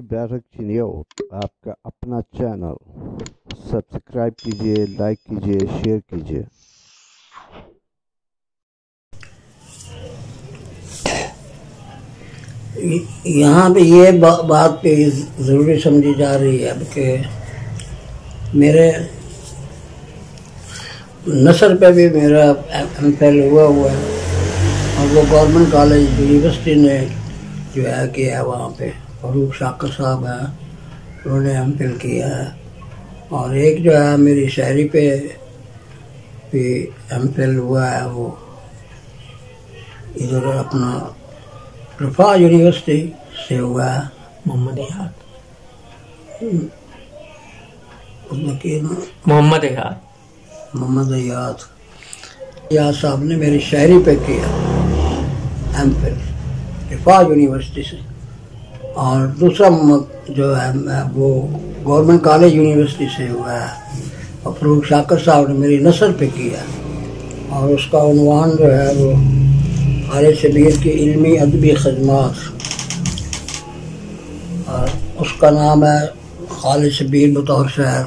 TV barrack चिनियो आपका अपना channel. Subscribe कीजिए, लाइक कीजिए, शेयर कीजिए। यहाँ पे ये बात पे ज़रूरी समझी जा रही है कि मेरे नसर पे भी मेरा MPhil हुआ है और वो गवर्नमेंट कॉलेज यूनिवर्सिटी ने जो है किया है। वहाँ पे फरूक शाकर साहब हैं, उन्होंने MPhil किया है। और एक जो है मेरी शायरी पे भी MPhil हुआ है, वो इधर अपना रफा यूनिवर्सिटी से हुआ है। मोहम्मद इहाद याद साहब ने मेरी शायरी पे किया MPhil रफा यूनिवर्सिटी से। और दूसरा जो है वो गवर्नमेंट कॉलेज यूनिवर्सिटी से हुआ है और फरूक शाकर साहब ने मेरी नसर पे किया। और उसका उन्वान जो है वो खालिद शब्बीर की इल्मी अदबी खिदमत, और उसका नाम है खालिद शब्बीर बतौर शायर।